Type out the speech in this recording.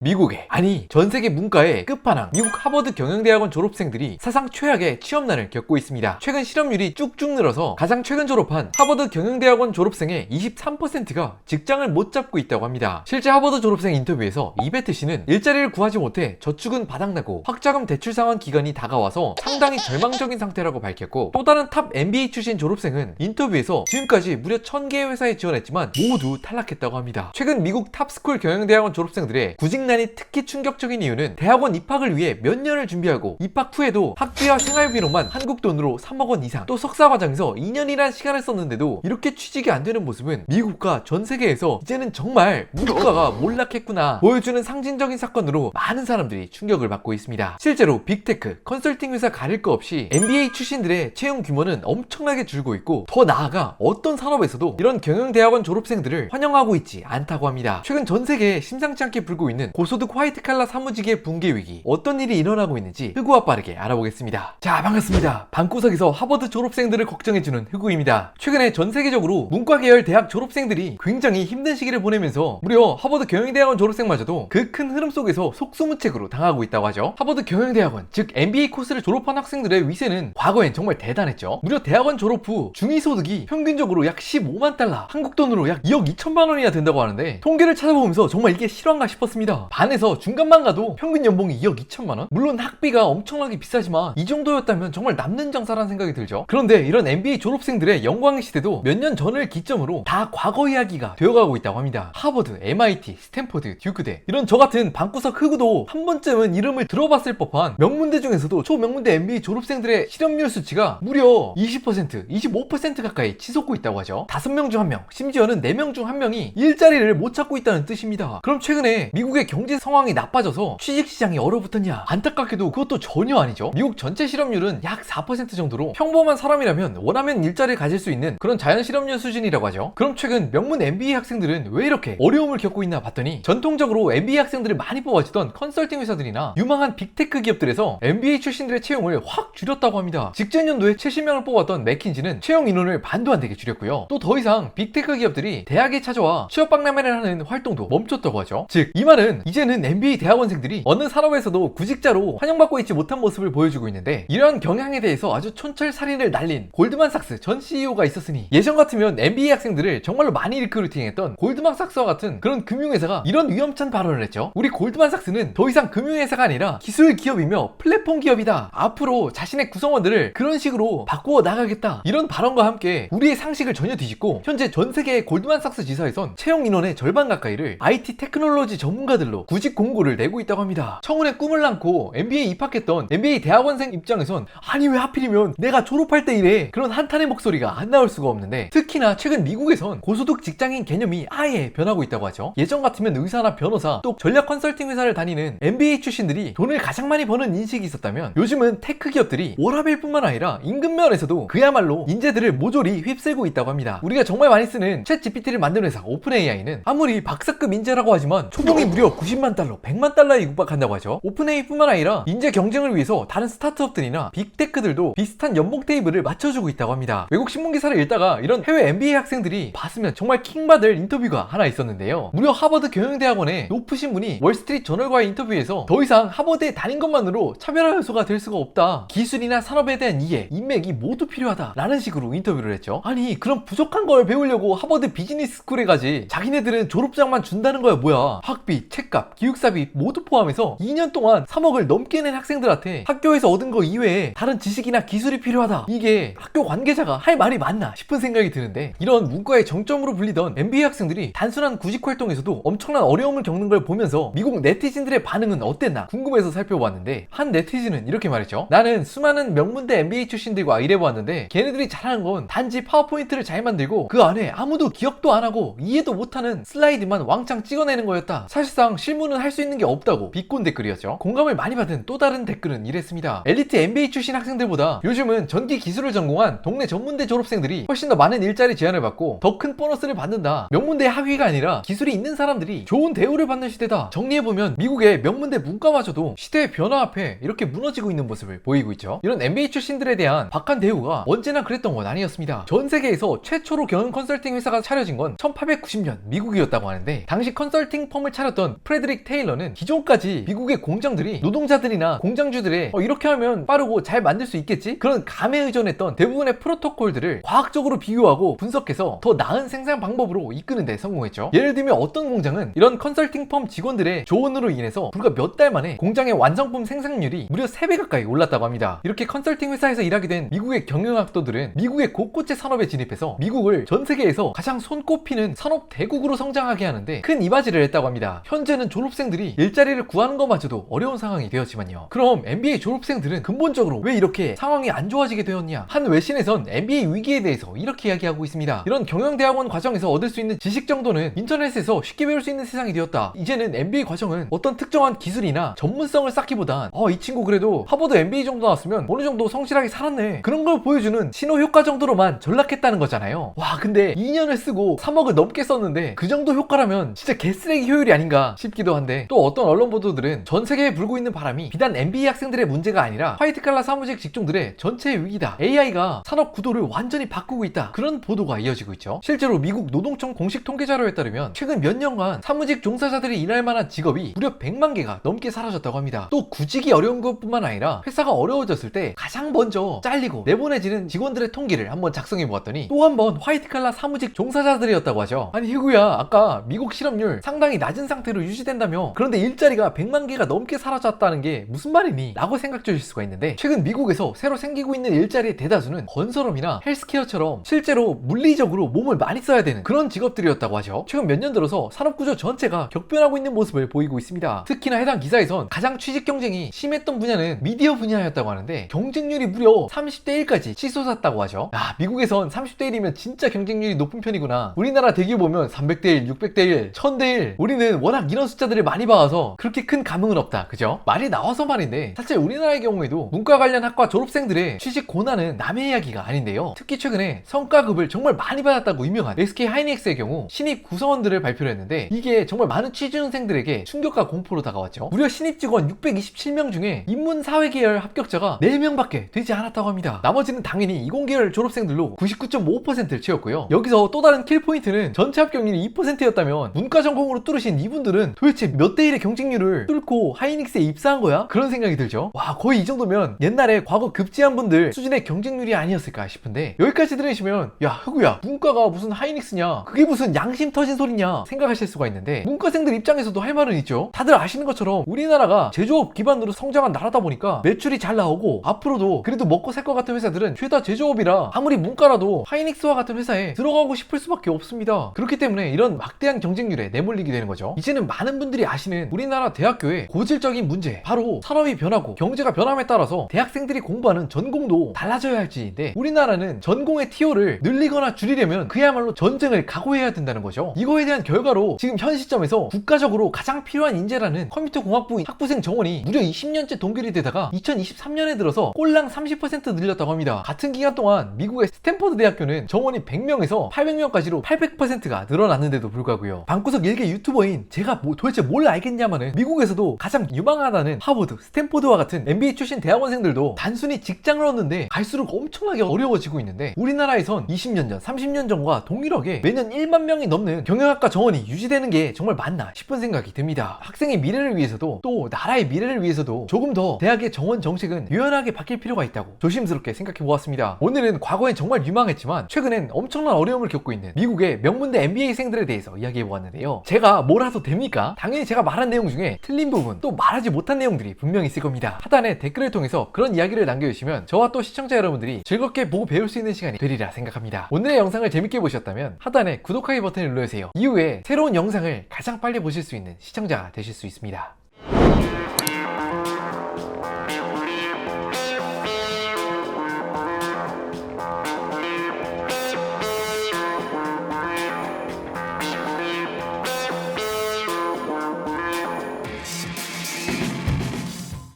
미국의, 아니 전세계 문과의 끝판왕 미국 하버드 경영대학원 졸업생들이 사상 최악의 취업난을 겪고 있습니다. 최근 실업률이 쭉쭉 늘어서 가장 최근 졸업한 하버드 경영대학원 졸업생의 23%가 직장을 못 잡고 있다고 합니다. 실제 하버드 졸업생 인터뷰에서 이베트 씨는 일자리를 구하지 못해 저축은 바닥나고 학자금 대출 상환 기간이 다가와서 상당히 절망적인 상태라고 밝혔고, 또 다른 탑 MBA 출신 졸업생은 인터뷰에서 지금까지 무려 1000개의 회사에 지원했지만 모두 탈락했다고 합니다. 최근 미국 탑스쿨 경영대학원 졸업생들의 구직난이 특히 충격적인 이유는 대학원 입학을 위해 몇 년을 준비하고 입학 후에도 학비와 생활비로만 한국 돈으로 3억 원 이상, 또 석사 과정에서 2년이란 시간을 썼는데도 이렇게 취직이 안 되는 모습은 미국과 전 세계에서 이제는 정말 문과가 몰락했구나 보여주는 상징적인 사건으로 많은 사람들이 충격을 받고 있습니다. 실제로 빅테크, 컨설팅 회사 가릴 거 없이 MBA 출신들의 채용 규모는 엄청나게 줄고 있고, 더 나아가 어떤 산업에서도 이런 경영대학원 졸업생들을 환영하고 있지 않다고 합니다. 최근 전 세계에 심상치 않게 불고 있는 고소득 화이트 칼라 사무직의 붕괴 위기, 어떤 일이 일어나고 있는지 흑우와 빠르게 알아보겠습니다. 자, 반갑습니다. 방구석에서 하버드 졸업생들을 걱정해주는 흑우입니다. 최근에 전 세계적으로 문과 계열 대학 졸업생들이 굉장히 힘든 시기를 보내면서 무려 하버드 경영대학원 졸업생마저도 그 큰 흐름 속에서 속수무책으로 당하고 있다고 하죠. 하버드 경영대학원, 즉 MBA 코스를 졸업한 학생들의 위세는 과거엔 정말 대단했죠. 무려 대학원 졸업 후 중위소득이 평균적으로 약 15만 달러, 한국 돈으로 약 2억 2천만 원이나 된다고 하는데, 통계를 찾아보면서 정말 이게 실화인가 싶었습니다. 반에서 중간만 가도 평균 연봉이 2억 2천만 원? 물론 학비가 엄청나게 비싸지만 이 정도였다면 정말 남는 장사라는 생각이 들죠. 그런데 이런 MBA 졸업생들의 영광의 시대도 몇 년 전을 기점으로 다 과거 이야기가 되어가고 있다고 합니다. 하버드, MIT, 스탠포드, 듀크대, 이런 저 같은 방구석 흑우도 한 번쯤은 이름을 들어봤을 법한 명문대 중에서도 초명문대 MBA 졸업생들의 실업률 수치가 무려 20%, 25% 가까이 치솟고 있다고 하죠. 5명 중 1명, 심지어는 4명 중 1명이 일자리를 못 찾고 있다는 뜻입니다. 그럼 최근에 미국의 경제 상황이 나빠져서 취직시장이 얼어붙었냐? 안타깝게도 그것도 전혀 아니죠. 미국 전체 실업률은 약 4% 정도로 평범한 사람이라면 원하면 일자리를 가질 수 있는 그런 자연 실업률 수준이라고 하죠. 그럼 최근 명문 MBA 학생들은 왜 이렇게 어려움을 겪고 있나 봤더니, 전통적으로 MBA 학생들을 많이 뽑아주던 컨설팅 회사들이나 유망한 빅테크 기업들에서 MBA 출신들의 채용을 확 줄였다고 합니다. 직전 연도에 70명을 뽑았던 맥킨지는 채용 인원을 반도 안 되게 줄였고요. 또 더 이상 빅테크 기업들이 대학에 찾아와 취업 박람회를 하는 활동도 멈췄다고 하죠. 즉, 이 말은 이제는 MBA 대학원생들이 어느 산업에서도 구직자로 환영받고 있지 못한 모습을 보여주고 있는데, 이러한 경향에 대해서 아주 촌철살인을 날린 골드만삭스 전 CEO가 있었으니 예전 같으면 MBA 학생들을 정말로 많이 리크루팅했던 골드만삭스와 같은 그런 금융회사가 이런 위험찬 발언을 했죠. 우리 골드만삭스는 더 이상 금융회사가 아니라 기술 기업이며 플랫폼 기업이다. 앞으로 자신의 구성원들을 그런 식으로 바꾸어 나가겠다. 이런 발언과 함께 우리의 상식을 전혀 뒤집고 현재 전 세계의 골드만삭스 지사에선 채용 인원의 절반 가까이를 IT 테크놀로지 전문가들로 구직 공고를 내고 있다고 합니다. 청운의 꿈을 안고 MBA 입학했던 MBA 대학원생 입장에선 아니 왜 하필이면 내가 졸업할 때 이래, 그런 한탄의 목소리가 안 나올 수가 없는데, 특히나 최근 미국에선 고소득 직장인 개념이 아예 변하고 있다고 하죠. 예전 같으면 의사나 변호사, 또 전략 컨설팅 회사를 다니는 MBA 출신들이 돈을 가장 많이 버는 인식이 있었다면, 요즘은 테크 기업들이 워라밸 뿐만 아니라 임금 면에서도 그야말로 인재들을 모조리 휩쓸고 있다고 합니다. 우리가 정말 많이 쓰는 챗 GPT를 만든 회사 오픈AI는 아무리 박사급 인재라고 하지만 초봉이 무려 90만 달러, 100만 달러에 육박한다고 하죠. 오픈AI 뿐만 아니라 인재 경쟁을 위해서 다른 스타트업들이나 빅테크들도 비슷한 연봉 테이블을 맞춰주고 있다고 합니다. 외국 신문 기사를 읽다가 이런 해외 MBA 학생들이 봤으면 정말 킹받을 인터뷰가 하나 있었는데요. 무려 하버드 경영대학원의 높으신 분이 월스트리트 저널과의 인터뷰에서 더 이상 하버드에 다닌 것만으로 차별화 요소가 될 수가 없다. 기술이나 산업에 대한 이해, 인맥이 모두 필요하다. 라는 식으로 인터뷰를 했죠. 아니, 그럼 부족한 걸 배우려고 하버드 비즈니스 스쿨에 가지 자기네들은 졸업장만 준다는 거야 뭐야. 학비, 책값, 기숙사비 모두 포함해서 2년 동안 3억을 넘게 낸 학생들한테 학교에서 얻은 거 이외에 다른 지식이나 기술이 필요하다. 이게 학교 관계자가 할 말이 맞나 싶은 생각이 드는데, 이런 문과의 정점으로 불리던 MBA 학생들이 단순한 구직 활동에서도 엄청난 어려움을 겪는 걸 보면서 미국 네티즌들의 반응은 어땠나 궁금해서 살펴보았는데, 한 네티즌은 이렇게 말했죠. 나는 수많은 명문대 MBA 출신들과 일해보았는데 걔네들이 잘하는 건 단지 파워포인트를 잘 만들고 그 안에 아무도 기억도 안 하고 이해도 못하는 슬라이드만 왕창 찍어내는 거였다. 사실상 실무는 할 수 있는 게 없다고 비꼰 댓글이었죠. 공감을 많이 받은 또 다른 댓글은 이랬습니다. 엘리트 MBA 출신 학생들보다 요즘은 전기 기술을 전공한 동네 전문대 졸업생들이 훨씬 더 많은 일자리 제안을 받고 더 큰 보너스를 받는다. 명문대 학위가 아니라 기술이 있는 사람들이 좋은 대우를 받는 시대다. 정리해보면 미국의 명문대 문과마저도 시대의 변화 앞에 이렇게 무너지고 있는 모습을 보이고 있죠. 이런 MBA 출신들에 대한 박한 대우가 언제나 그랬던 건 아니었습니다. 전 세계에서 최초로 경영 컨설팅 회사가 차려진 건 1890년 미국이었다고 하는데, 당시 컨설팅 펌을 차렸던 프레드릭 테일러는 기존까지 미국의 공장들이 노동자들이나 공장주들의 이렇게 하면 빠르고 잘 만들 수 있겠지? 그런 감에 의존했던 대부분의 프로토콜들을 과학적으로 비교하고 분석해서 더 나은 생산 방법으로 이끄는 데 성공했죠. 예를 들면 어떤 공장은 이런 컨설팅 펌 직원들의 조언으로 인해서 불과 몇 달 만에 공장의 완성품 생산률이 무려 3배 가까이 올랐다고 합니다. 이렇게 컨설팅 회사에서 일하게 된 미국의 경영학도들은 미국의 곳곳의 산업에 진입해서 미국을 전 세계에서 가장 손꼽히는 산업 대국으로 성장하게 하는데 큰 이바지를 했다고 합니다. 현재는 졸업생들이 일자리를 구하는 것마저도 어려운 상황이 되었지만요. 그럼 NBA 졸업생들은 근본적으로 왜 이렇게 상황이 안 좋아지게 되었냐? 한 외신에선 NBA 위기에 대해서 이렇게 이야기하고 있습니다. 이런 경영대학원 과정에서 얻을 수 있는 지식 정도는 인터넷에서 쉽게 배울 수 있는 세상이 되었다. 이제는 MBA 과정은 어떤 특정한 기술이나 전문성을 쌓기보단 이 친구 그래도 하버드 MBA 정도 나왔으면 어느 정도 성실하게 살았네, 그런 걸 보여주는 신호 효과 정도로만 전락했다는 거잖아요. 와, 근데 2년을 쓰고 3억을 넘게 썼는데 그 정도 효과라면 진짜 개쓰레기 효율이 아닌가 싶기도 한데, 또 어떤 언론 보도들은 전 세계에 불고 있는 바람이 비단 MBA 학생들의 문제가 아니라 화이트칼라 사무직 직종들의 전체 위기다, AI가 산업 구도를 완전히 바꾸고 있다, 그런 보도가 이어지고 있죠. 실제로 미국 노동청 공식 통계 자료에 따르면 최근 몇 년간 사무직 종사자들이 일할 만한 직업이 무려 100만 개가 넘게 사라졌다고 합니다. 또 구직이 어려운 것뿐만 아니라 회사가 어려워졌을 때 가장 먼저 잘리고 내보내지는 직원들의 통계를 한번 작성해 보았더니 또 한 번 화이트칼라 사무직 종사자들이었다고 하죠. 아니 희구야, 아까 미국 실업률 상당히 낮은 상태로 유지된다며, 그런데 일자리가 100만 개가 넘게 사라졌다는 게 무슨 말이니? 라고 생각 주실 수가 있는데, 최근 미국에서 새로 생기고 있는 일자리의 대다수는 건설업이나 헬스케어처럼 실제로 물리적으로 몸을 많이 써야 되는 그런 직업들이었다고 하죠. 최근 몇 년 들어서 산업구조 전체가 격변하고 있는 모습을 보이고 있습니다. 특히나 해당 기사에선 가장 취직 경쟁이 심했던 분야는 미디어 분야였다고 하는데 경쟁률이 무려 30대 1까지 치솟았다고 하죠. 야, 미국에선 30대 1이면 진짜 경쟁률이 높은 편이구나. 우리나라 대기업 보면 300대 1, 600대 1, 1000대 1. 우리는 워낙 이런 숫자들을 많이 봐와서 그렇게 큰 감흥은 없다, 그죠? 말이 나와서 말인데 사실 우리나라의 경우에도 문과 관련 학과 졸업생들의 취직 고난은 남의 이야기가 아닌데요. 특히 최근에 성과급을 정말 많이 받았다고 유명한 SK 하이닉스의 경우 신입 구성원들을 발표를 했는데, 이게 정말 많은 취준생들에게 충격과 공포로 다가왔죠. 무려 신입 직원 627명 중에 인문사회계열 합격자가 4명밖에 되지 않았다고 합니다. 나머지는 당연히 이공계열 졸업생들로 99.5%를 채웠고요. 여기서 또 다른 킬포인트는 전체 합격률이 2%였다면 문과 전공으로 뚫으신 이분들은 도대체 몇 대 1의 경쟁률을 뚫고 하이닉스에 입사한 거야? 그런 생각이 들죠. 와, 거의 이 정도면 옛날에 과거 급제한 분들 수준의 경쟁률이 아니었을까 싶은데, 여기까지 들으시면 야 흑우야, 문과가 무슨 하이닉스냐, 그게 무슨 양심 터진 소리냐 생각하실 수가 있는데, 문과생들 입장에서도 할 말은 있죠. 다들 아시는 것처럼 우리나라가 제조업 기반으로 성장한 나라다 보니까 매출이 잘 나오고 앞으로도 그래도 먹고 살 것 같은 회사들은 죄다 제조업이라 아무리 문과라도 하이닉스와 같은 회사에 들어가고 싶을 수밖에 없습니다. 그렇기 때문에 이런 막대한 경쟁률에 내몰리게 되는 거죠. 이제는 많은 분들이 아시는 우리나라 대학교의 고질적인 문제, 바로 산업이 변하고 경제가 변함에 따라서 대학생들이 공부하는 전공도 달라져야 할지인데, 우리나라는 전공의 티오를 늘리거나 줄이려면 그야말로 전쟁을 각오해야 된다는 거죠. 이거에 대한 결과로 지금 현 시점에서 국가적으로 가장 필요한 인재라는 컴퓨터공학부 학부생 정원이 무려 20년째 동결이 되다가 2023년에 들어서 꼴랑 30% 늘렸다고 합니다. 같은 기간 동안 미국의 스탠퍼드 대학교는 정원이 100명에서 800명까지로 800%가 늘어났는데도 불구하고요. 방구석 일개 유튜버인 제가 도대체 뭘 알겠냐마는 미국에서도 가장 유망하다는 하버드, 스탠퍼드와 같은 MBA 출신 대학원생들도 단순히 직장을 얻는데 갈수록 엄청나게 어려워지고 있는데, 우리나라에선 20년 전, 30년 전과 동일하게 매년 1만 명이 넘는 경영학과 정원이 유지되는 게 정말 맞나 싶은 생각이 듭니다. 학생의 미래를 위해서도 또 나라의 미래를 위해서도 조금 더 대학의 정원 정책은 유연하게 바뀔 필요가 있다고 조심스럽게 생각해 보았습니다. 오늘은 과거엔 정말 유망했지만 최근엔 엄청난 어려움을 겪고 있는 미국의 명문대 MBA생들에 대해서 이야기해 보았는데요. 제가 뭘 해도 됩니까? 당연히 제가 말한 내용 중에 틀린 부분, 또 말하지 못한 내용들이 분명히 있을 겁니다. 하단에 댓글을 통해서 그런 이야기를 남겨주시면 저와 또 시청자 여러분들이 즐겁게 보고 배울 수 있는 시간이 되리라 생각합니다. 오늘의 영상을 재밌게 보셨다면 하단에 구독하기 버튼을 눌러주세요. 이후에 새로운 영상을 가장 빨리 보실 수 있는 시청자가 되실 수 있습니다.